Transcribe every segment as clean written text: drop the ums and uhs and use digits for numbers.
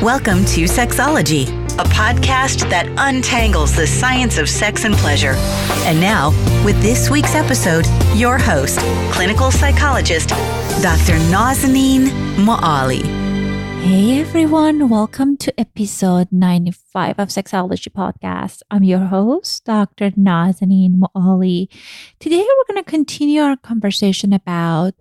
Welcome to Sexology, a podcast that untangles the science of sex and pleasure. And now, with this week's episode, your host, clinical psychologist, Dr. Nazanin Moali. Hey everyone, welcome to episode 95 of Sexology Podcast. I'm your host, Dr. Nazanin Moali. Today we're going to continue our conversation about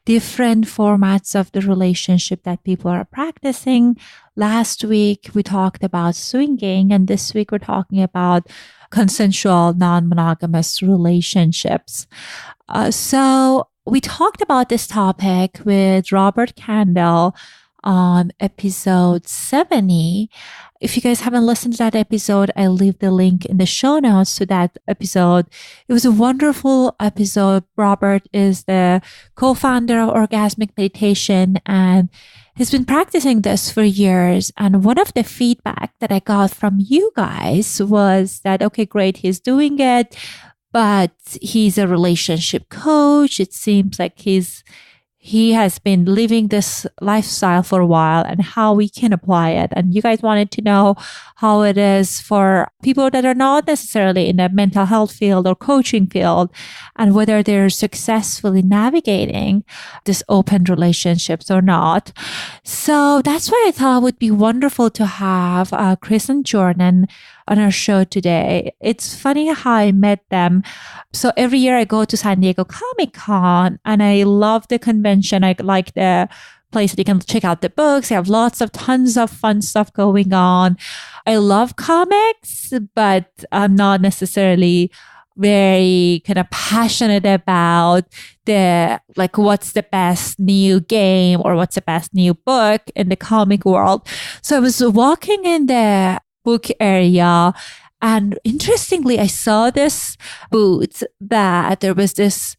different formats of the relationship that people are practicing. Last week, we talked about swinging, and this week we're talking about consensual non-monogamous relationships. So we talked about this topic with Robert Candle on episode 70. If you guys haven't listened to that episode, I'll leave the link in the show notes to that episode. It was a wonderful episode. Robert is the co-founder of Orgasmic Meditation, and he's been practicing this for years. And one of the feedback that I got from you guys was that, okay, great, he's doing it, but he's a relationship coach. It seems like he has been living this lifestyle for a while and how we can apply it. And you guys wanted to know how it is for people that are not necessarily in the mental health field or coaching field, and whether they're successfully navigating this open relationships or not. So that's why I thought it would be wonderful to have Chris and Jordan on our show today. It's funny how I met them. So every year I go to San Diego Comic-Con and I love the convention. I like the place that you can check out the books. They have tons of fun stuff going on. I love comics, but I'm not necessarily very kind of passionate about what's the best new game or what's the best new book in the comic world. So I was walking in the book area, and interestingly, I saw this booth that there was this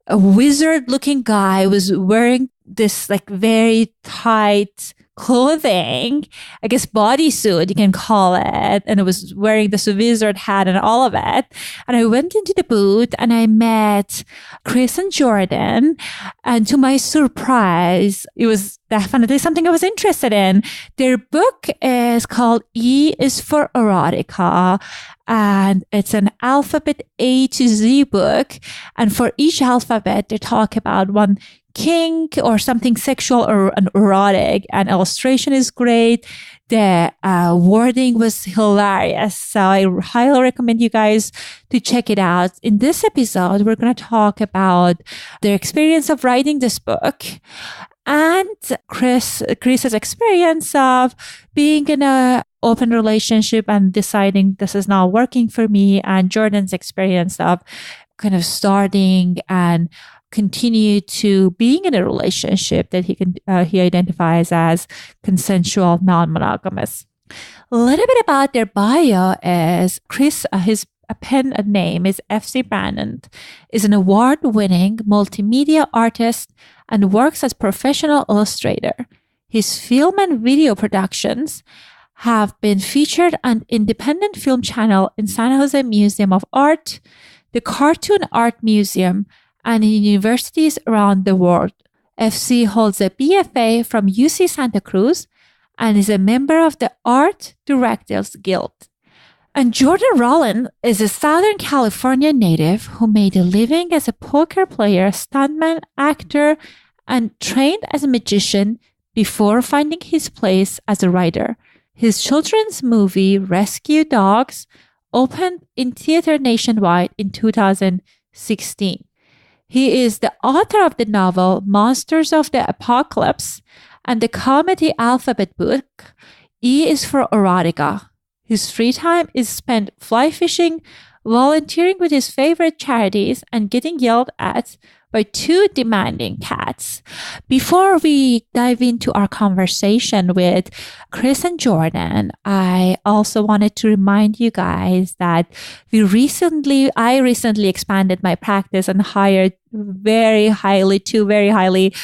wizard-looking guy was wearing this very tight clothing, I guess bodysuit, you can call it. And it was wearing this wizard hat and all of it. And I went into the booth and I met Chris and Jordan. And to my surprise, it was definitely something I was interested in. Their book is called E is for Erotica. And it's an alphabet A to Z book. And for each alphabet, they talk about one kink or something sexual or an erotic, and illustration is great. The wording was hilarious. So I highly recommend you guys to check it out. In this episode, we're going to talk about their experience of writing this book and Chris's experience of being in an open relationship and deciding this is not working for me, and Jordan's experience of kind of starting and continue to being in a relationship that he identifies as consensual non-monogamous. A little bit about their bio is Chris, his pen name is F.C Brandt&nbsp, is an award-winning multimedia artist and works as professional illustrator. His film and video productions have been featured on Independent Film Channel in San Jose Museum of Art, the Cartoon Art Museum, and in universities around the world. FC holds a BFA from UC Santa Cruz and is a member of the Art Directors Guild. And Jordan Rawlins is a Southern California native who made a living as a poker player, stuntman, actor, and trained as a magician before finding his place as a writer. His children's movie, Rescue Dogs, opened in theater nationwide in 2016. He is the author of the novel Monsters of the Apocalypse and the comedy alphabet book E is for Erotica. His free time is spent fly fishing, volunteering with his favorite charities, and getting yelled at by two demanding cats. Before we dive into our conversation with Chris and Jordan, I also wanted to remind you guys that I recently expanded my practice and hired two very highly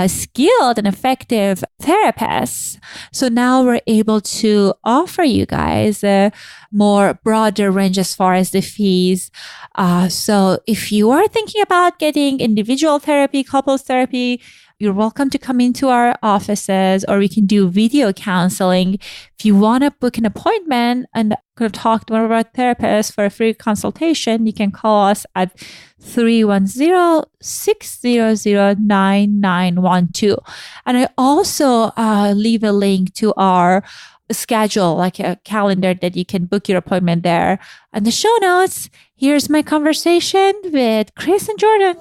skilled and effective therapists. So now we're able to offer you guys a more broader range as far as the fees. So if you are thinking about getting individual therapy, couples therapy, you're welcome to come into our offices, or we can do video counseling. If you want to book an appointment and kind of talk to one of our therapists for a free consultation, you can call us at 310-600-9912. And I also leave a link to our schedule, like a calendar that you can book your appointment there. And the show notes, here's my conversation with Chris and Jordan.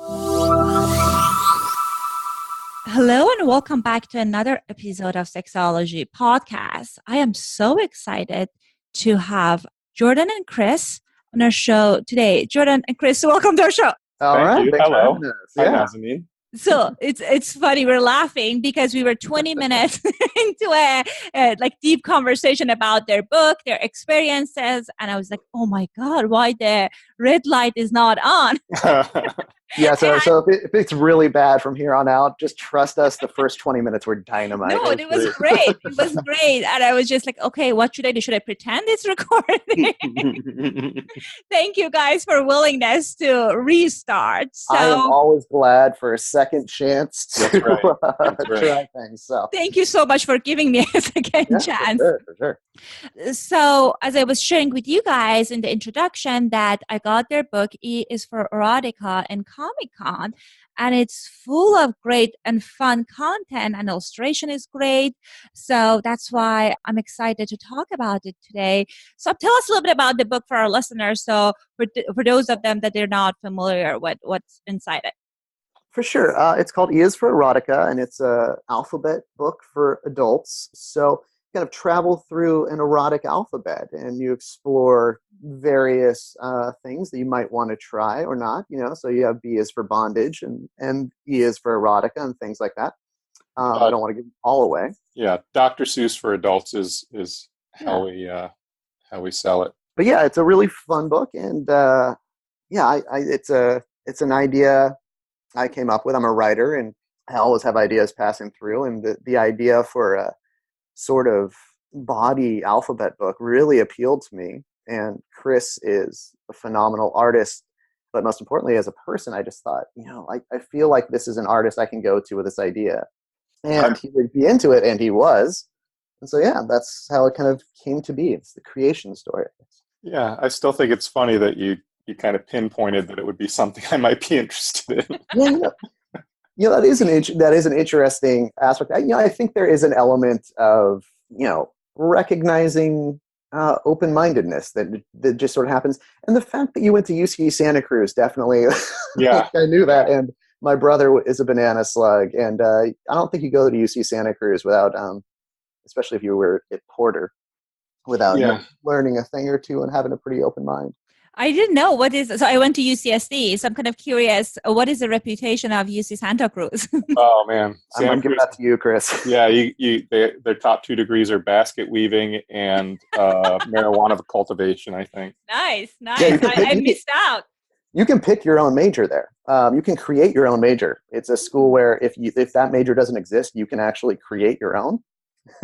Hello and welcome back to another episode of Sexology Podcast. I am so excited to have Jordan and Chris on our show today. Jordan and Chris, welcome to our show. All right. Hello. Hi, Nazanin. So it's funny. We're laughing because we were 20 minutes into a deep conversation about their book, their experiences. And I was like, oh my God, why the red light is not on? Yeah, so if it's really bad from here on out, just trust us. The first 20 minutes were dynamite. No, it was great. It was great. And I was just like, okay, what should I do? Should I pretend it's recording? Thank you guys for willingness to restart. So, I am always glad for a second chance to try things. So thank you so much for giving me a second chance. For sure. So as I was sharing with you guys in the introduction that I got their book, E is for Erotica and Comic-Con, and it's full of great and fun content, and illustration is great. So that's why I'm excited to talk about it today. So tell us a little bit about the book for our listeners. So for those of them that they're not familiar with what's inside it. For sure. It's called E is for Erotica, and it's an alphabet book for adults. So you kind of travel through an erotic alphabet, and you explore various things that you might want to try or not. So you have B is for bondage, and E is for erotica, and things like that. I don't want to give them all away. Yeah, Dr. Seuss for adults is how we sell it. But yeah, it's a really fun book, and it's an idea I came up with. I'm a writer, and I always have ideas passing through, and the idea for a sort of body alphabet book really appealed to me. And Chris is a phenomenal artist, but most importantly, as a person, I just thought, I feel like this is an artist I can go to with this idea, and he would be into it, and he was. And so, yeah, that's how it kind of came to be. It's the creation story. Yeah, I still think it's funny that you kind of pinpointed that it would be something I might be interested in. Yeah, that is an interesting aspect. I think there is an element of recognizing open-mindedness that just sort of happens, and the fact that you went to UC Santa Cruz definitely. Yeah, I knew that, and my brother is a banana slug, and I don't think you go to UC Santa Cruz without, especially if you were at Porter, without learning a thing or two and having a pretty open mind. I didn't know so I went to UCSD, so I'm kind of curious, what is the reputation of UC Santa Cruz? Oh man. I'm going to give that to you, Chris. Yeah, their top 2 degrees are basket weaving and marijuana cultivation, I think. Nice. Yeah, I missed out. You can pick your own major there. You can create your own major. It's a school where if that major doesn't exist, you can actually create your own.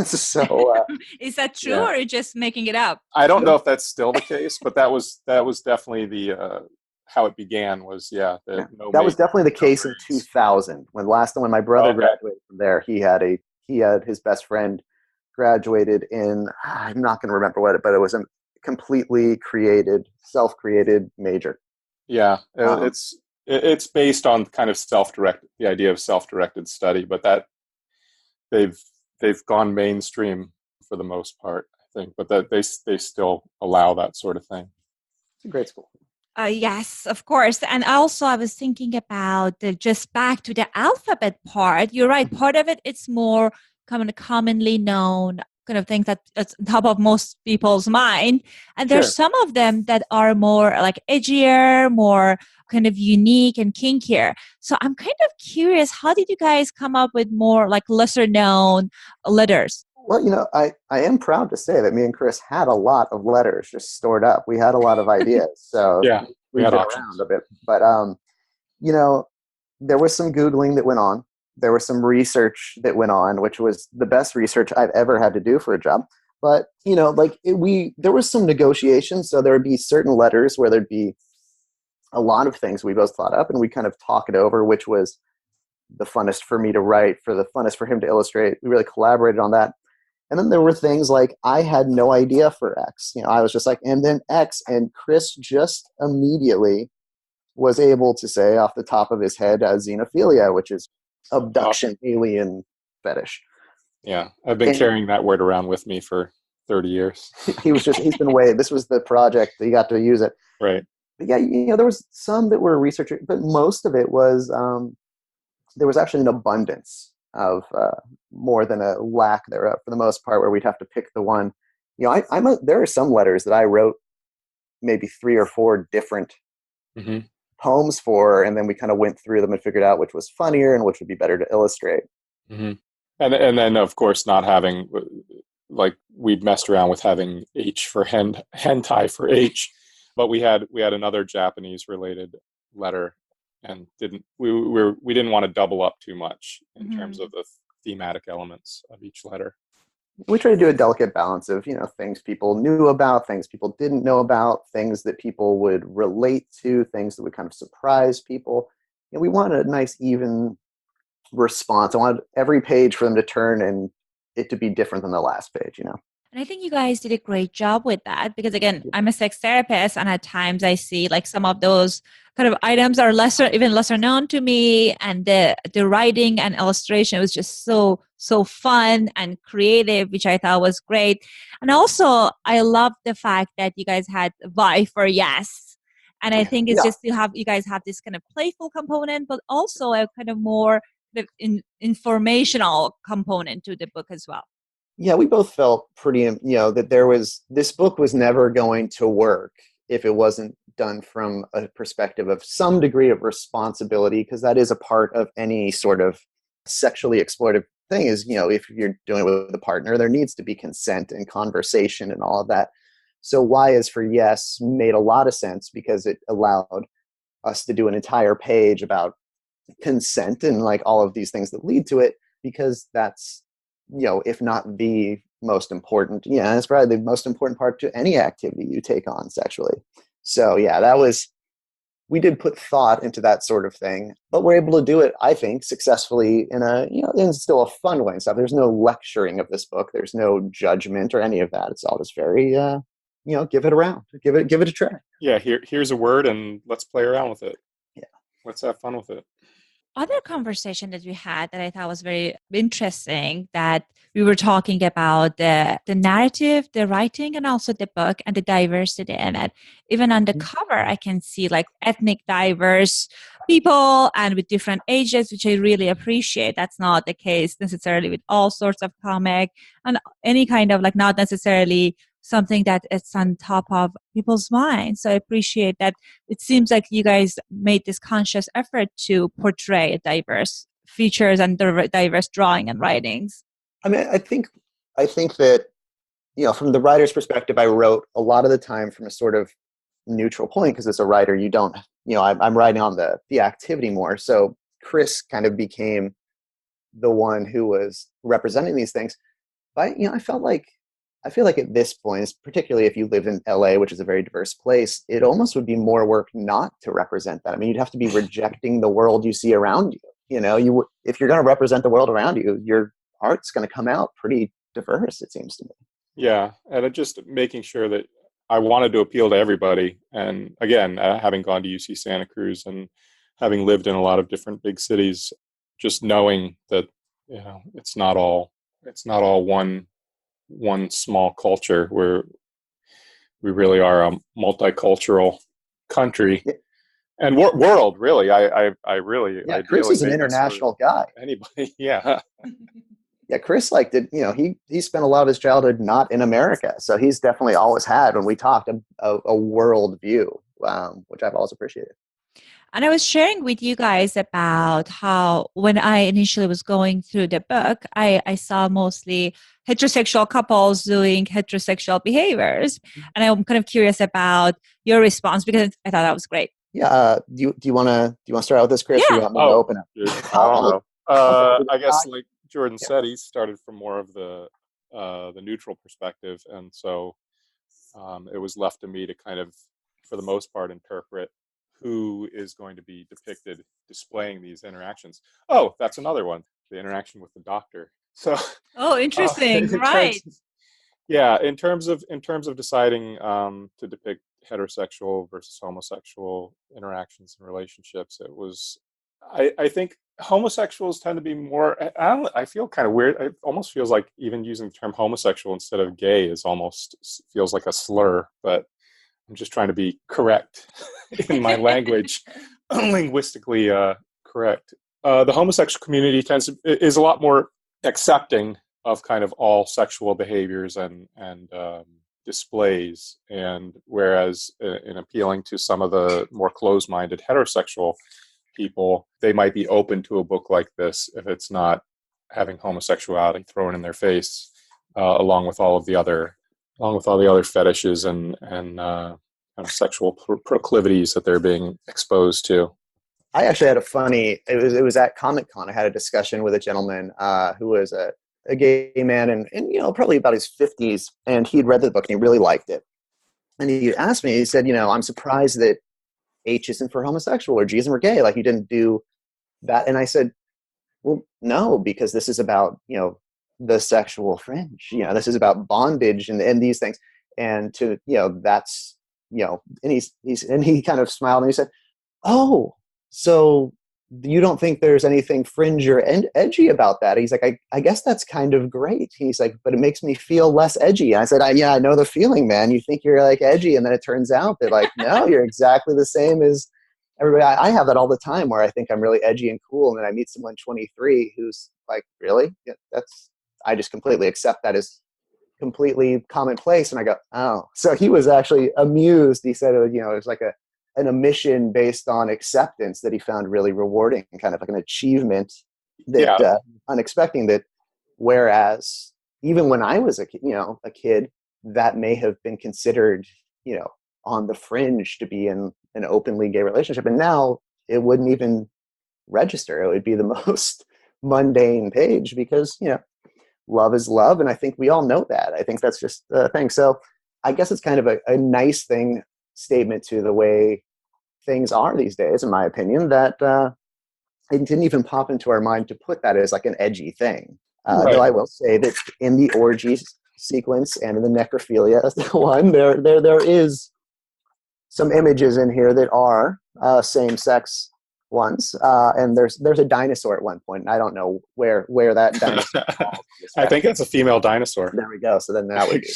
So is that true, or are you just making it up? I don't know if that's still the case, but that was definitely the how it began. Was that was definitely the case in 2000 when my brother graduated from there. He had his best friend graduated in, I'm not going to remember what but it was a completely self-created major. Yeah, it's based on kind of the idea of self-directed study, but that they've gone mainstream for the most part, I think, but that they still allow that sort of thing. It's a great school. Yes, of course. And also I was thinking about just back to the alphabet part. You're right. Part of it's more commonly known kind of things that's on top of most people's mind. And there's some of them that are more like edgier, more kind of unique and kinkier. So I'm kind of curious, how did you guys come up with more like lesser known letters? Well, I am proud to say that me and Chris had a lot of letters just stored up. We had a lot of ideas. So yeah, we had options a bit. But, there was some Googling that went on. There was some research that went on, which was the best research I've ever had to do for a job. But, there was some negotiation. So there would be certain letters where there'd be a lot of things we both thought up, and we kind of talk it over, which was the funnest for me to write, for the funnest for him to illustrate. We really collaborated on that. And then there were things like I had no idea for X. I was just like, and then X, and Chris just immediately was able to say off the top of his head xenophilia, which is abduction, alien fetish. Yeah, I've been carrying that word around with me for 30 years. He's been waiting. This was the project that he got to use it. Right. But yeah, there was some that were researchers, but most of it was, there was actually an abundance of more than a lack thereof for the most part, where we'd have to pick the one. There are some letters that I wrote maybe 3 or 4 different poems for, and then we kind of went through them and figured out which was funnier and which would be better to illustrate. Mm-hmm. And then of course not having, like, we'd messed around with having H for hentai for H, but we had another Japanese related letter, and we didn't want to double up too much in terms of the thematic elements of each letter. We try to do a delicate balance of, things people knew about, things people didn't know about, things that people would relate to, things that would kind of surprise people. We wanted a nice, even response. I wanted every page for them to turn and it to be different than the last page, And I think you guys did a great job with that, because again, I'm a sex therapist, and at times I see like some of those kind of items are even lesser known to me, and the writing and illustration was just so fun and creative, which I thought was great. And also I love the fact that you guys had Y for yes. And I think it's just you guys have this kind of playful component, but also a kind of more informational component to the book as well. Yeah, we both felt pretty, that this book was never going to work if it wasn't done from a perspective of some degree of responsibility, because that is a part of any sort of sexually exploitive thing is, if you're doing it with a partner, there needs to be consent and conversation and all of that. So Y is for yes made a lot of sense, because it allowed us to do an entire page about consent and like all of these things that lead to it, because that's, if not the most important, it's probably the most important part to any activity you take on sexually. So we did put thought into that sort of thing, but we're able to do it, I think, successfully in still a fun way and stuff. There's no lecturing of this book. There's no judgment or any of that. It's all just very, give it around, give it a try. Yeah. Here's a word and let's play around with it. Yeah. Let's have fun with it. Other conversation that we had that I thought was very interesting, that we were talking about the narrative, the writing, and also the book and the diversity in it. Even on the cover, I can see like ethnic diverse people and with different ages, which I really appreciate. That's not the case necessarily with all sorts of comic and any kind of like not necessarily something that it's on top of people's minds. So I appreciate that. It seems like you guys made this conscious effort to portray diverse features and diverse drawing and writings. I mean, I think that, from the writer's perspective, I wrote a lot of the time from a sort of neutral point, because as a writer, you don't, I'm writing on the activity more. So Chris kind of became the one who was representing these things. But, I feel like at this point, particularly if you live in LA, which is a very diverse place, it almost would be more work not to represent that. I mean, you'd have to be rejecting the world you see around you. If you're going to represent the world around you, your art's going to come out pretty diverse, it seems to me. Yeah, and just making sure that I wanted to appeal to everybody. And again, having gone to UC Santa Cruz and having lived in a lot of different big cities, just knowing that it's not all one small culture, where we really are a multicultural country and world, really. I really, Chris is an international guy. Anybody, yeah. Yeah, Chris he spent a lot of his childhood not in America, so he's definitely always had, when we talked, a world view, which I've always appreciated. And I was sharing with you guys about how when I initially was going through the book, I saw mostly heterosexual couples doing heterosexual behaviors. And I'm kind of curious about your response, because I thought that was great. Yeah. Do you want to start out with this, Chris? Yeah. Or you want me to open up? I don't know. I guess like Jordan said, he started from more of the neutral perspective. And so it was left to me to kind of, for the most part, interpret who is going to be depicted displaying these interactions. Oh, that's another one, the interaction with the doctor. So, interesting. Right. In terms of deciding to depict heterosexual versus homosexual interactions and relationships, it was, I think homosexuals tend to be more, I feel kind of weird. It almost feels like even using the term homosexual instead of gay is almost feels like a slur, but I'm just trying to be correct in my language, linguistically correct. The homosexual community is a lot more accepting of kind of all sexual behaviors and displays, and whereas in appealing to some of the more closed-minded heterosexual people, they might be open to a book like this if it's not having homosexuality thrown in their face, along with all the other fetishes and kind of sexual proclivities that they're being exposed to. I actually had it was at Comic-Con. I had a discussion with a gentleman who was a gay man and probably about his 50s, and he'd read the book and he really liked it. And he asked me, he said, I'm surprised that H isn't for homosexual or G isn't for gay. Like, you didn't do that. And I said, well, no, because this is about, the sexual fringe. This is about bondage and these things. And that's, and he kind of smiled and he said, oh, so you don't think there's anything fringe or edgy about that? He's like, I guess that's kind of great. He's like, but it makes me feel less edgy. I said, I know the feeling, man. You think you're like edgy, and then it turns out that like, no, you're exactly the same as everybody. I have that all the time where I think I'm really edgy and cool, and then I meet someone 23 who's like, really? Yeah, I just completely accept that as completely commonplace. And I go, oh. So he was actually amused. He said, it was like an omission based on acceptance that he found really rewarding, kind of like an achievement that unexpected. That whereas even when I was a kid, that may have been considered on the fringe to be in an openly gay relationship, and now it wouldn't even register. It would be the most mundane page because love is love, and I think we all know that. I think that's just the thing. So I guess it's kind of a nice statement to the way things are these days, in my opinion, that it didn't even pop into our mind to put that as like an edgy thing. Right. Though I will say that in the orgy sequence and in the necrophilia one, there is some images in here that are same-sex ones, and there's a dinosaur at one point, and I don't know where that dinosaur falls. I think it's a female dinosaur. There we go. So then that would be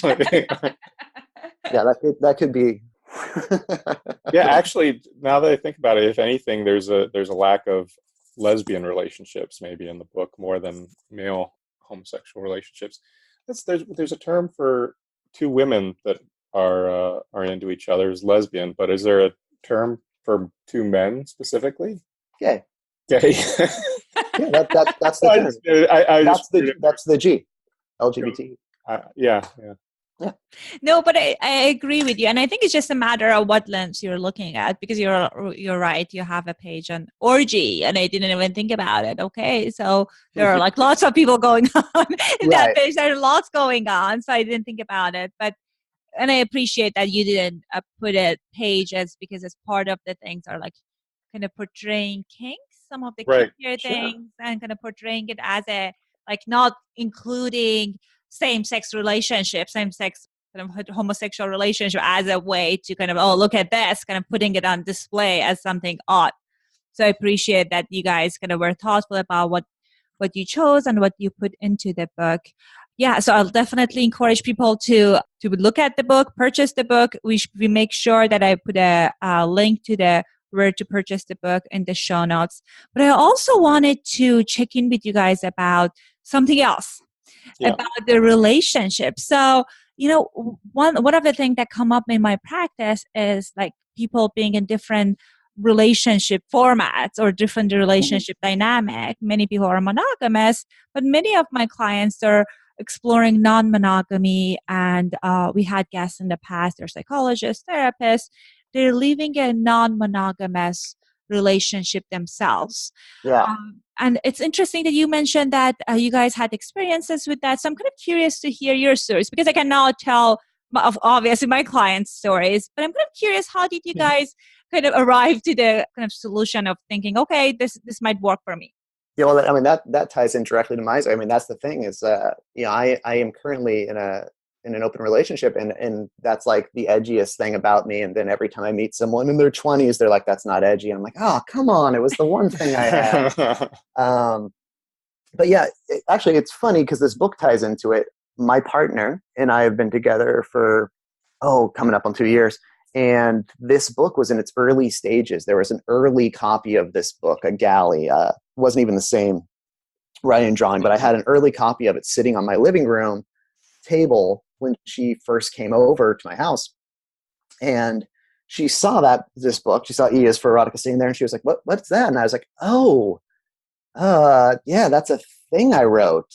that could be. Yeah, actually, now that I think about it, if anything, there's a lack of lesbian relationships maybe in the book more than male homosexual relationships. There's a term for two women that are into each other as lesbian, but is there a term for two men specifically? Gay. Yeah, that's the term. That's the G. LGBT. Yeah. No, but I agree with you, and I think it's just a matter of what lens you're looking at, because you're right. You have a page on orgy, and I didn't even think about it. Okay, so there are like lots of people going on in that page. There are lots going on, so I didn't think about it. And I appreciate that you didn't put a page because as part of the things are like kind of portraying kinks, some of the kinkier things, and kind of portraying it as a like not including same-sex relationships, same-sex kind of homosexual relationship as a way to kind of, look at this, kind of putting it on display as something odd. So I appreciate that you guys kind of were thoughtful about what you chose and what you put into the book. Yeah, so I'll definitely encourage people to look at the book, purchase the book. We make sure that I put a link to where to purchase the book in the show notes. But I also wanted to check in with you guys about something else. About the relationship. So, one of the things that come up in my practice is like people being in different relationship formats or different relationship dynamic. Many people are monogamous, but many of my clients are exploring non-monogamy, and we had guests in the past, they're psychologists, therapists, they're living a non-monogamous relationship themselves. And it's interesting that you mentioned that you guys had experiences with that. So I'm kind of curious to hear your stories, because I can now tell obviously my clients' stories, but I'm kind of curious, how did you guys kind of arrive to the kind of solution of thinking, okay, this might work for me? Yeah, well, I mean, that ties in directly to my, I mean, that's the thing is, I am currently in an open relationship, and that's like the edgiest thing about me. And then every time I meet someone in their 20s, they're like, that's not edgy. And I'm like, oh, come on. It was the one thing I had. But yeah, actually, it's funny because this book ties into it. My partner and I have been together for, coming up on 2 years. And this book was in its early stages. There was an early copy of this book, a galley. Wasn't even the same writing and drawing, but I had an early copy of it sitting on my living room table when she first came over to my house. And she saw this book. She saw E is for Erotica sitting there, and she was like, what's that? And I was like, yeah, that's a thing I wrote.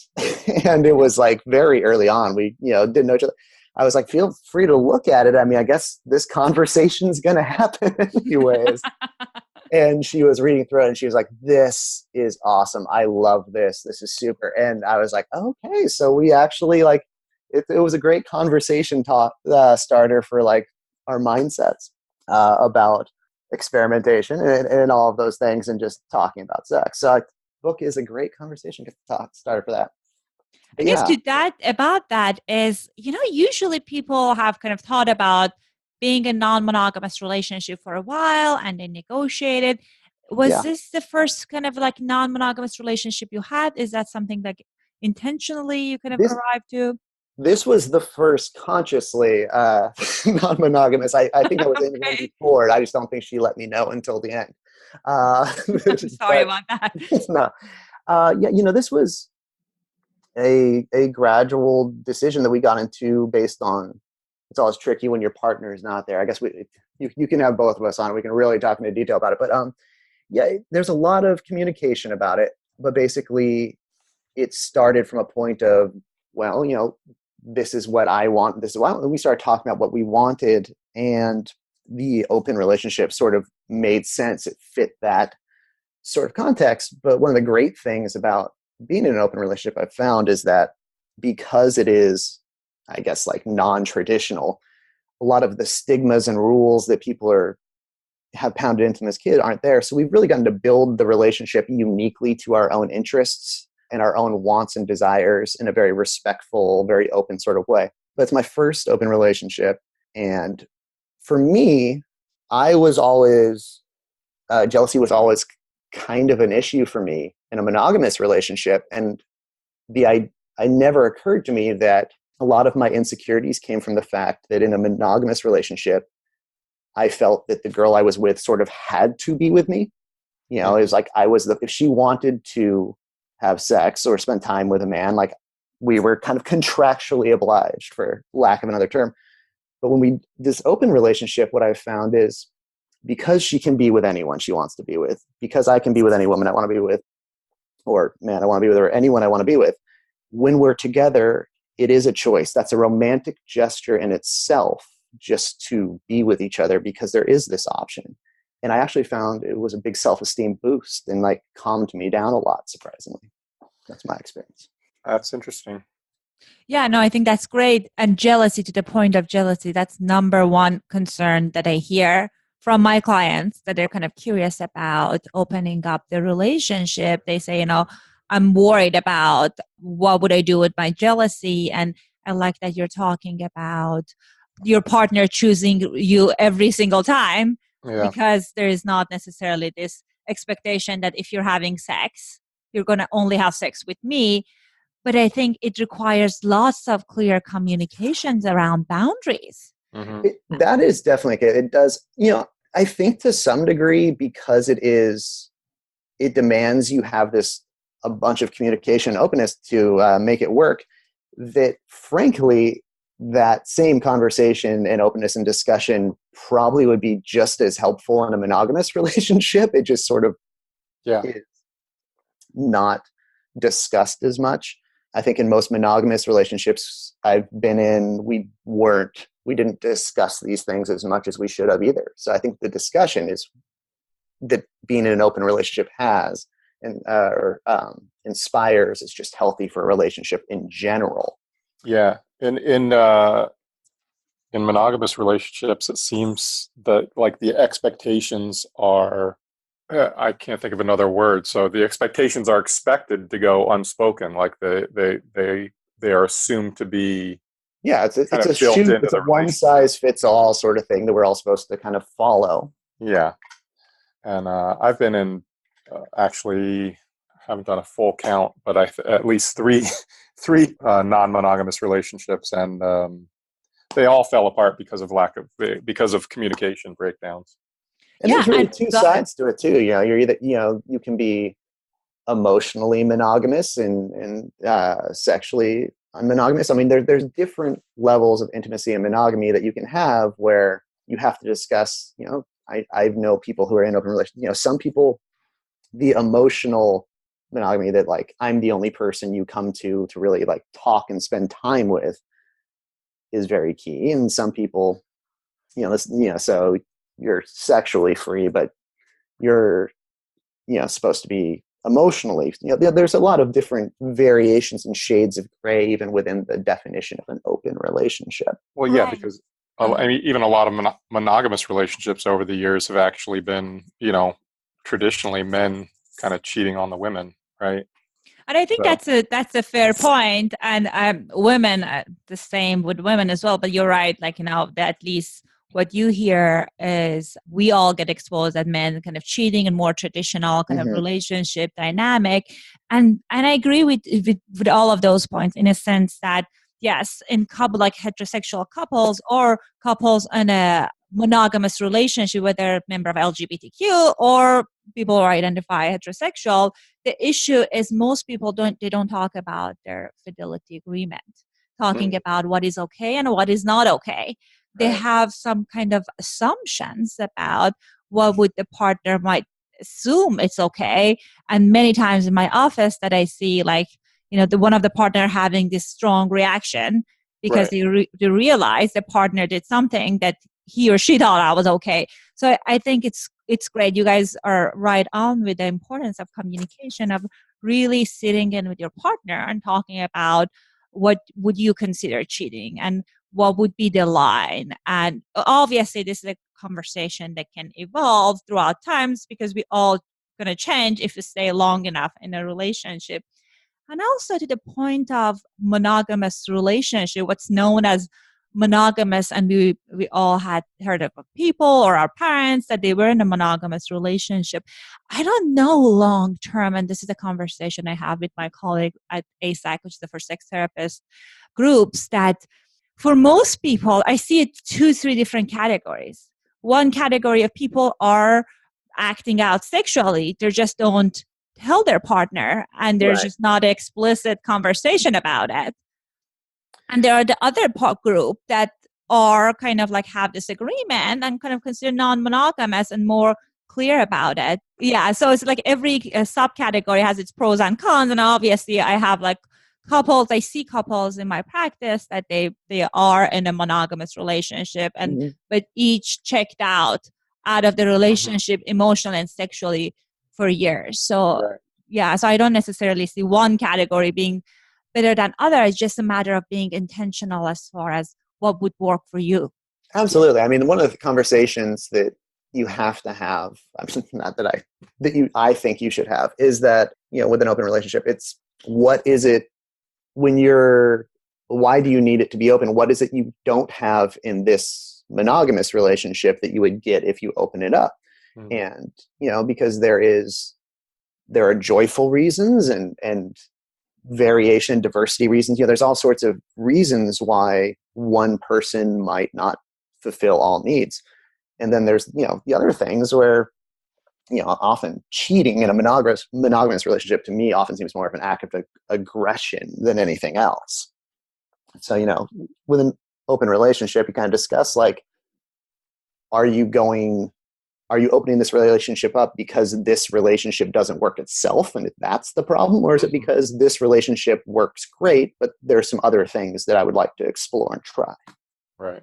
And it was like very early on. We, didn't know each other. I was like, feel free to look at it. I mean, I guess this conversation's going to happen anyways. And she was reading through it, and she was like, this is awesome. I love this. This is super. And I was like, okay. So we actually like, it was a great conversation starter for like our mindsets about experimentation and all of those things, and just talking about sex. So book is a great conversation starter for that. I guess about that is, usually people have kind of thought about being a non-monogamous relationship for a while and they negotiated. Was this the first kind of like non-monogamous relationship you had? Is that something like intentionally you kind of arrived to? This was the first consciously non-monogamous. I think I was in one before. I just don't think she let me know until the end. I'm sorry about that. No. This was a gradual decision that we got into based on, it's always tricky when your partner is not there. I guess you can have both of us on. We can really talk into detail about it. But there's a lot of communication about it. But basically, it started from a point of, this is what I want. This is what we started talking about what we wanted, and the open relationship sort of made sense. It fit that sort of context. But one of the great things about being in an open relationship I've found is that because it is, I guess, like non-traditional, a lot of the stigmas and rules that people have pounded into them as kids aren't there. So we've really gotten to build the relationship uniquely to our own interests and our own wants and desires in a very respectful, very open sort of way. But it's my first open relationship. And for me, I was always, jealousy was always kind of an issue for me in a monogamous relationship. And I never occurred to me that a lot of my insecurities came from the fact that in a monogamous relationship, I felt that the girl I was with sort of had to be with me. It was like if she wanted to have sex or spend time with a man, like we were kind of contractually obliged, for lack of another term. But when this open relationship, what I've found is because she can be with anyone she wants to be with, because I can be with any woman I want to be with, or man I want to be with, or anyone I want to be with, when we're together, it is a choice. That's a romantic gesture in itself, just to be with each other, because there is this option. And I actually found it was a big self-esteem boost and like calmed me down a lot, surprisingly. That's my experience. That's interesting. Yeah, no, I think that's great. And jealousy, to the point of jealousy, that's number one concern that I hear from my clients, that they're kind of curious about opening up the relationship. They say, I'm worried about what would I do with my jealousy. And I like that you're talking about your partner choosing you every single time, because there is not necessarily this expectation that if you're having sex, you're going to only have sex with me. But I think it requires lots of clear communications around boundaries. Mm-hmm. That is definitely good. It does, I think to some degree, because it demands you have a bunch of communication openness to make it work, that frankly, that same conversation and openness and discussion probably would be just as helpful in a monogamous relationship. It just sort of is not discussed as much. I think in most monogamous relationships I've been in, we didn't discuss these things as much as we should have either. So I think the discussion is that being in an open relationship has and inspires is just healthy for a relationship in general. Yeah. In in monogamous relationships, it seems that like the expectations are, I can't think of another word. So the expectations are expected to go unspoken. Like they are assumed to be. Yeah, it's a built into it's a the one size fits all sort of thing that we're all supposed to kind of follow. Yeah, and I've been in actually haven't done a full count, but at least three non-monogamous relationships, and they all fell apart because of communication breakdowns. And there's really two sides to it too. You know, you're either, you can be emotionally monogamous and sexually unmonogamous. I mean, there's different levels of intimacy and monogamy that you can have where you have to discuss. I know people who are in open relationships. Some people, the emotional monogamy that like I'm the only person you come to really like talk and spend time with is very key. And some people, so you're sexually free, but you're, supposed to be emotionally. There's a lot of different variations and shades of gray even within the definition of an open relationship. Well, yeah, because I mean, even a lot of monogamous relationships over the years have actually been, traditionally men kind of cheating on the women, right? And I think that's a fair point. And women, the same with women as well. But you're right, like, at least what you hear is we all get exposed as men kind of cheating and more traditional kind of relationship dynamic. And I agree with all of those points in a sense that, yes, in couple like heterosexual couples or couples in a monogamous relationship, whether a member of LGBTQ or people who identify heterosexual, the issue is most people don't talk about their fidelity agreement, talking about what is okay and what is not okay. They have some kind of assumptions about what would the partner might assume it's okay. And many times in my office that I see, like, the one of the partner having this strong reaction because they realize the partner did something that he or she thought I was okay. So I think it's great. You guys are right on with the importance of communication, of really sitting in with your partner and talking about what would you consider cheating and what would be the line. And obviously this is a conversation that can evolve throughout times because we all going to change if we stay long enough in a relationship. And also to the point of monogamous relationship, what's known as monogamous, and we all had heard of people or our parents that they were in a monogamous relationship. I don't know long term, and this is a conversation I have with my colleague at ASAC, which is the For Sex Therapist groups, that for most people, I see it 2-3 different categories. One category of people are acting out sexually. They just don't tell their partner, and there's just not an explicit conversation about it. And there are the other group that are kind of like have this agreement and kind of consider non-monogamous and more clear about it. Yeah, so it's like every subcategory has its pros and cons. And obviously I have like couples, I see couples in my practice that they are in a monogamous relationship, and but each checked out of the relationship emotionally and sexually for years. So so I don't necessarily see one category being better than other. It's just a matter of being intentional as far as what would work for you. Absolutely. I mean, one of the conversations that you have to have, I think you should have, is that, with an open relationship, it's what is it why do you need it to be open? What is it you don't have in this monogamous relationship that you would get if you open it up? And, because there are joyful reasons and variation, diversity reasons. There's all sorts of reasons why one person might not fulfill all needs. And then there's, the other things where, often cheating in a monogamous relationship to me often seems more of an act of aggression than anything else. So, with an open relationship, you kind of discuss, like, are you opening this relationship up because this relationship doesn't work itself and that's the problem? Or is it because this relationship works great, but there's some other things that I would like to explore and try? Right.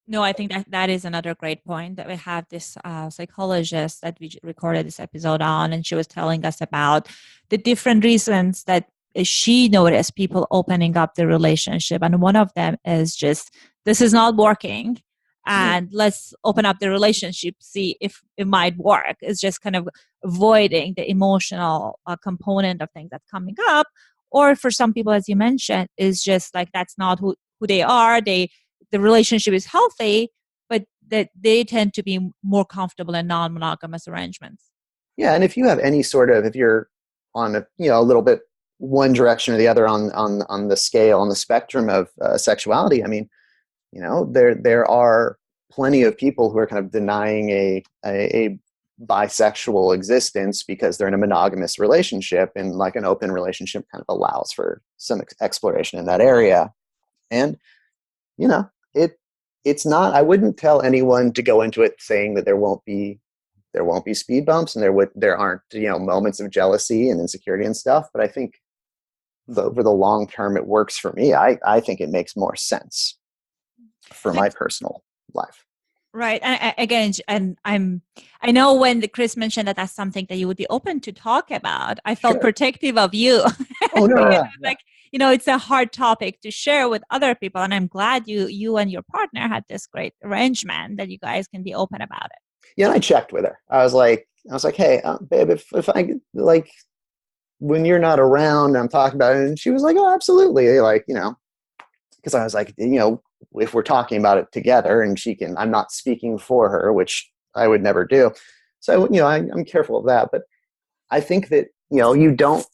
No, I think that is another great point, that we have this psychologist that we recorded this episode on, and she was telling us about the different reasons that she noticed people opening up the relationship. And one of them is just, this is not working. And let's open up the relationship, see if it might work. It's just kind of avoiding the emotional component of things that's coming up. Or for some people, as you mentioned, is just like that's not who they are. The relationship is healthy, but that they tend to be more comfortable in non-monogamous arrangements. Yeah, and if you have any sort of, if you're on a little bit one direction or the other on the scale, on the spectrum of sexuality, I mean, there are plenty of people who are kind of denying a bisexual existence because they're in a monogamous relationship, and like an open relationship kind of allows for some exploration in that area. And it's not, I wouldn't tell anyone to go into it saying that there won't be speed bumps and there aren't moments of jealousy and insecurity and stuff, but I think over the long term it works for me. I think it makes more sense for my personal life. Right. And I know when Chris mentioned that that's something that you would be open to talk about, I felt protective of you. Oh, no. Yeah. Like, it's a hard topic to share with other people. And I'm glad you and your partner had this great arrangement that you guys can be open about it. Yeah. And I checked with her. I was like, hey, babe, if I like, when you're not around, I'm talking about it. And she was like, oh, absolutely. Like, because I was like, if we're talking about it together and I'm not speaking for her, which I would never do. So, I'm careful of that. But I think that, you don't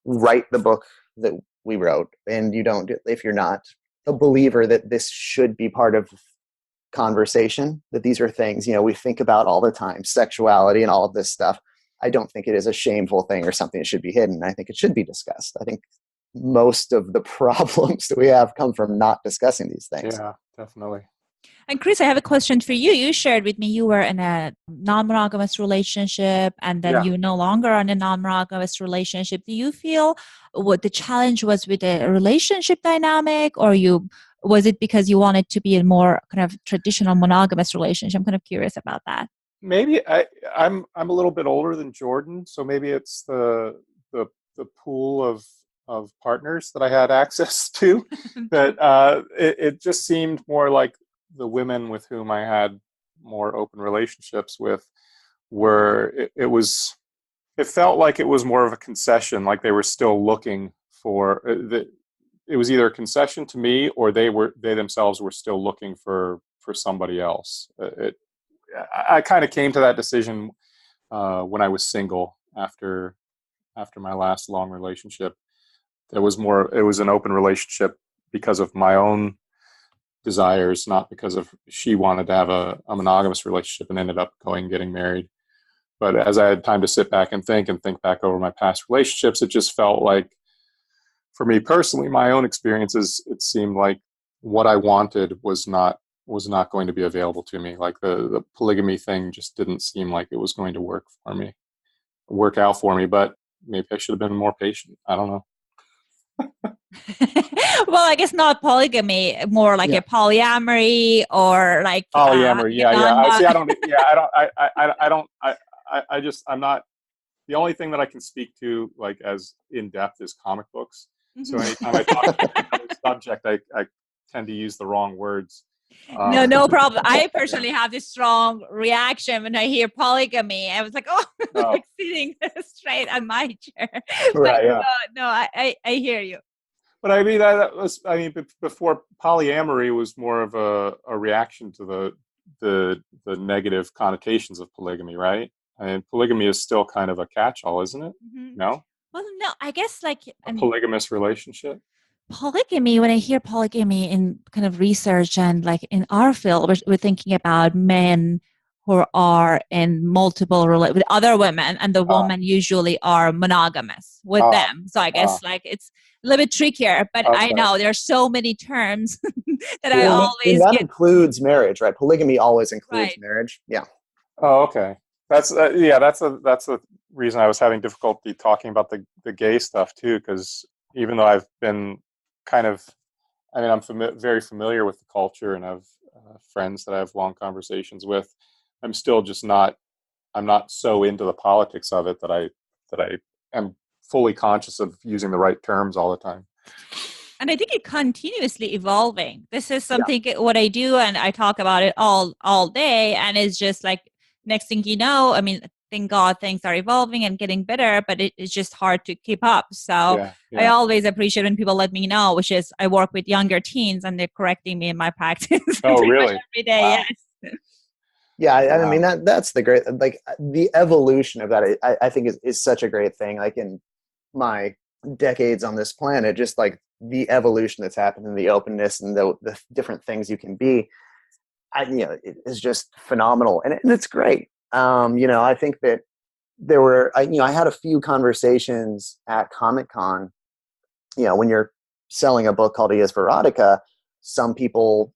write the book that we wrote, and you don't, if you're not a believer that this should be part of conversation, that these are things, we think about all the time, sexuality and all of this stuff. I don't think it is a shameful thing or something that should be hidden. I think it should be discussed. I think most of the problems that we have come from not discussing these things. Yeah, definitely. And Chris, I have a question for you. You shared with me you were in a non-monogamous relationship, and then you're no longer in a non-monogamous relationship. Do you feel what the challenge was with the relationship dynamic, or was it because you wanted to be in more kind of traditional monogamous relationship? I'm kind of curious about that. Maybe I'm a little bit older than Jordan, so maybe it's the pool of partners that I had access to that it just seemed more like the women with whom I had more open relationships with it felt like it was more of a concession, like they were still looking for it was either a concession to me or they themselves were still looking for somebody else. I kind of came to that decision when I was single after my last long relationship. It was an open relationship because of my own desires, not because of she wanted to have a monogamous relationship and ended up getting married. But as I had time to sit back and think back over my past relationships, it just felt like, for me personally, my own experiences, it seemed like what I wanted was not going to be available to me. Like the polygamy thing just didn't seem like it was going to work out for me, but maybe I should have been more patient. I don't know. Well, I guess not polygamy, more like a polyamory or like polyamory. I'm not. The only thing that I can speak to like as in depth is comic books. Mm-hmm. So anytime I talk about this subject, I tend to use the wrong words. No problem. I personally have this strong reaction when I hear polygamy. I was like, like sitting straight on my chair. Right, yeah. No, I hear you. But I mean, before polyamory was more of a reaction to the negative connotations of polygamy, right? I mean, polygamy is still kind of a catch-all, isn't it? Mm-hmm. No? Well, no, I guess like a polygamous relationship. Polygamy, when I hear polygamy in kind of research and like in our field, we're thinking about men who are in multiple with other women, and the women usually are monogamous with them. So I guess like it's a little bit trickier, but I know there's so many terms that I always that includes marriage, right? Polygamy always includes marriage. Yeah. Oh, okay. That's the reason I was having difficulty talking about the gay stuff too, because even though I've been I'm very familiar with the culture and have friends that I have long conversations with, I'm still just not so into the politics of it that I am fully conscious of using the right terms all the time. And I think it continuously evolving. This is something what I do, and I talk about it all day. And it's just like next thing you know, I mean, thank God things are evolving and getting better, but it's just hard to keep up. So I always appreciate when people let me know, which is I work with younger teens and they're correcting me in my practice. Oh, really? Every day, wow. Yes. Yeah, I mean that's the great, like the evolution of that. I think is such a great thing. Like in my decades on this planet, just like the evolution that's happened in the openness and the different things you can be, it is just phenomenal, and it's great. I think that there were, I had a few conversations at Comic-Con. When you're selling a book called E Is for Erotica, some people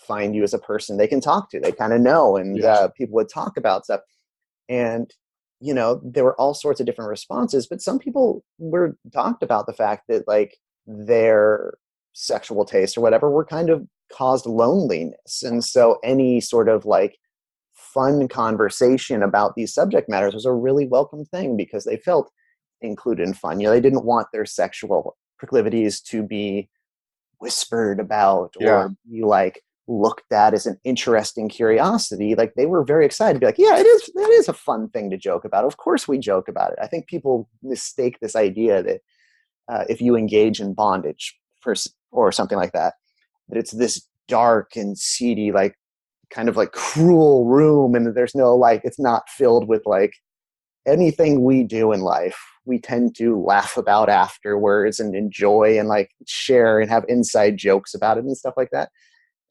find you as a person they can talk to, they kind of know, and people would talk about stuff. And there were all sorts of different responses, but some people were talked about the fact that like their sexual tastes or whatever were kind of caused loneliness. And so any sort of like fun conversation about these subject matters was a really welcome thing because they felt included and fun. They didn't want their sexual proclivities to be whispered about or be like looked at as an interesting curiosity. Like they were very excited to be like, yeah, that is a fun thing to joke about. Of course we joke about it. I think people mistake this idea that if you engage in bondage or something like that it's this dark and seedy, like kind of like cruel room, and there's no like, it's not filled with like anything we do in life. We tend to laugh about afterwards and enjoy and like share and have inside jokes about it and stuff like that.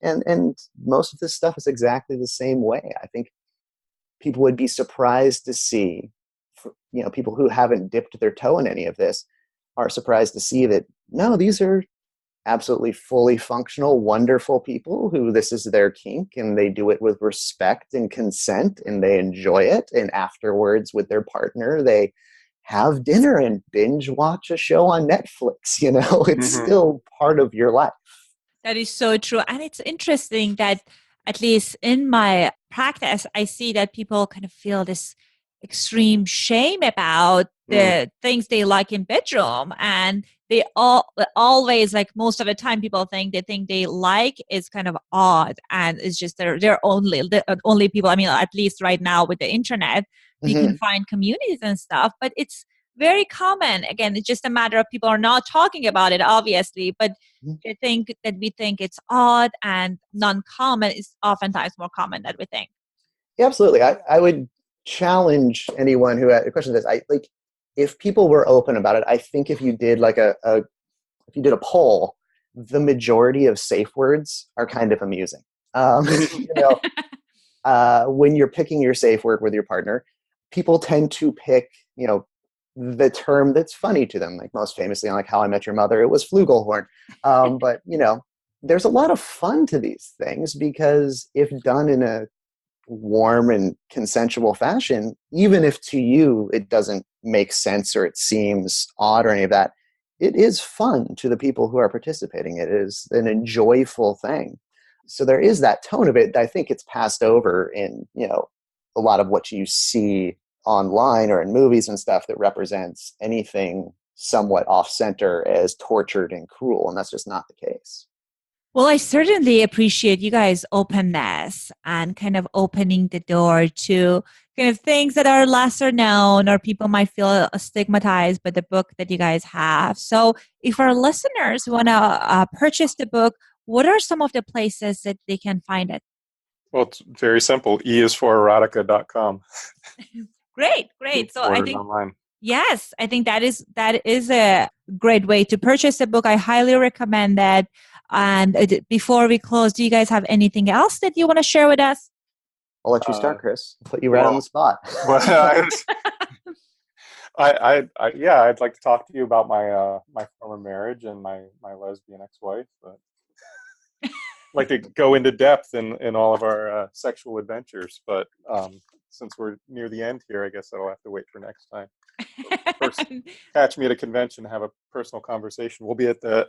And most of this stuff is exactly the same way. I think people would be surprised to see, people who haven't dipped their toe in any of this are surprised to see that, no, these are absolutely fully functional, wonderful people who this is their kink and they do it with respect and consent and they enjoy it. And afterwards with their partner, they have dinner and binge watch a show on Netflix. It's still part of your life. That is so true. And it's interesting that at least in my practice, I see that people kind of feel this extreme shame about the things they like in bedroom. And they always, like most of the time, people think they like is kind of odd. And it's just they're only people. I mean, at least right now with the internet, you can find communities and stuff, but it's very common. Again, it's just a matter of people are not talking about it, obviously, but I think that we think it's odd and non-common is oftentimes more common than we think. Yeah, absolutely. I would challenge anyone who had a question of this. Like, if people were open about it, I think if you did like if you did a poll, the majority of safe words are kind of amusing. When you're picking your safe word with your partner, people tend to pick, the term that's funny to them. Like most famously on like How I Met Your Mother, it was flugelhorn. But there's a lot of fun to these things because if done in a warm and consensual fashion, even if to you it doesn't make sense or it seems odd or any of that, it is fun to the people who are participating. It is an enjoyable thing. So there is that tone of it. I think it's passed over in, a lot of what you see online or in movies and stuff that represents anything somewhat off-center as tortured and cruel, and that's just not the case. Well, I certainly appreciate you guys' openness and kind of opening the door to kind of things that are lesser known or people might feel stigmatized by the book that you guys have. So if our listeners want to purchase the book, what are some of the places that they can find it? Well, it's very simple. eisforerotica.com. Great. So I think online. Yes, I think that is a great way to purchase the book. I highly recommend that. And before we close, do you guys have anything else that you want to share with us? I'll let you start, Chris. Put you right on the spot. I'd like to talk to you about my former marriage and my lesbian ex-wife. But I'd like to go into depth in all of our sexual adventures. But since we're near the end here, I guess that'll have to wait for next time. First, catch me at a convention, have a personal conversation. We'll be at the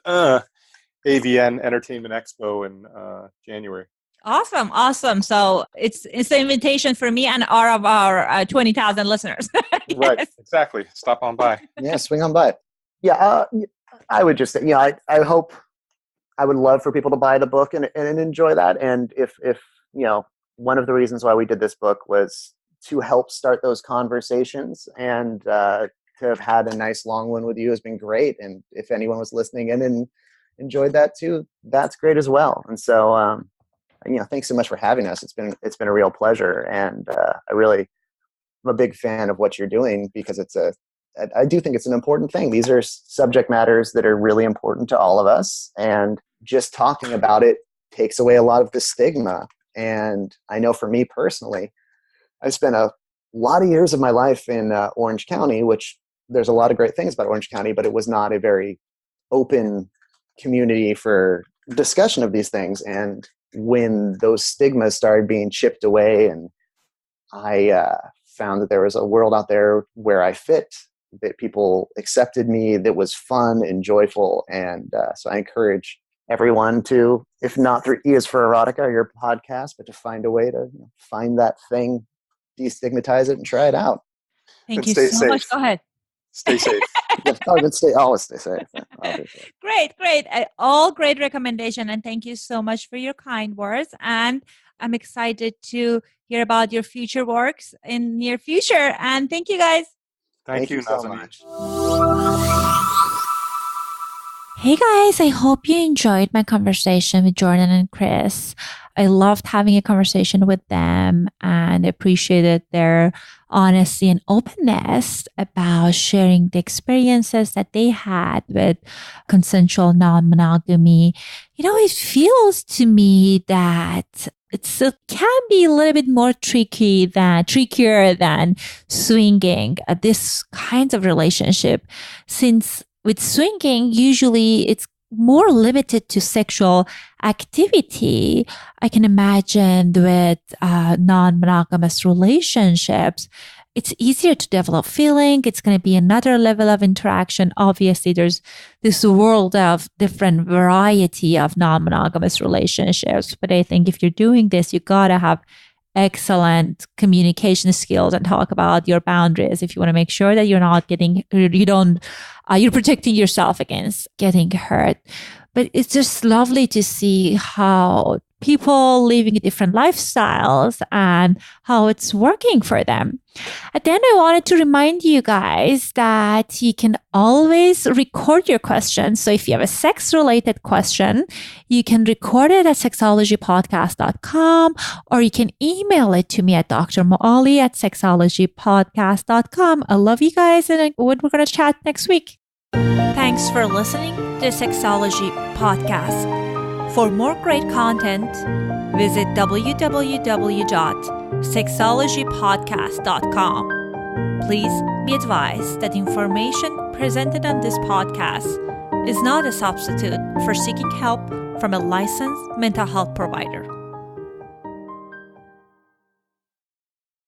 AVN Entertainment Expo in January. Awesome. So it's an invitation for me and all of our 20,000 listeners. Yes. Right, exactly. Stop on by. Yeah, swing on by. Yeah, I would just say, I hope, I would love for people to buy the book and enjoy that. And if one of the reasons why we did this book was to help start those conversations, and to have had a nice long one with you has been great. And if anyone was listening in and enjoyed that too, that's great as well. And so, thanks so much for having us. It's been a real pleasure. And I'm a big fan of what you're doing, because I do think it's an important thing. These are subject matters that are really important to all of us. And just talking about it takes away a lot of the stigma. And I know for me personally, I spent a lot of years of my life in Orange County, which there's a lot of great things about Orange County, but it was not a very open community for discussion of these things. And when those stigmas started being chipped away, and I found that there was a world out there where I fit, that people accepted me, that was fun and joyful. And so I encourage everyone to, if not through E is for Erotica, your podcast, but to find a way to find that thing, destigmatize it, and try it out. Thank you so much. Go ahead. Stay safe. Always stay safe. Great. All great recommendation. And thank you so much for your kind words. And I'm excited to hear about your future works in near future. And thank you guys. Thank you so much. Hey guys, I hope you enjoyed my conversation with Jordan and Chris. I loved having a conversation with them and appreciated their honesty and openness about sharing the experiences that they had with consensual non-monogamy. It feels to me that it can be a little bit more trickier than swinging this kinds of relationship, since with swinging, usually it's more limited to sexual activity. I can imagine with non-monogamous relationships, it's easier to develop feeling. It's going to be another level of interaction. Obviously, there's this world of different variety of non-monogamous relationships. But I think if you're doing this, you got to have excellent communication skills and talk about your boundaries if you want to make sure that you're protecting yourself against getting hurt. But it's just lovely to see how people living different lifestyles and how it's working for them. And then I wanted to remind you guys that you can always record your questions. So if you have a sex-related question, you can record it at sexologypodcast.com, or you can email it to me at drmoali@sexologypodcast.com. I love you guys, and we're going to chat next week. Thanks for listening to Sexology Podcast. For more great content, visit www.sexologypodcast.com. Please be advised that information presented on this podcast is not a substitute for seeking help from a licensed mental health provider.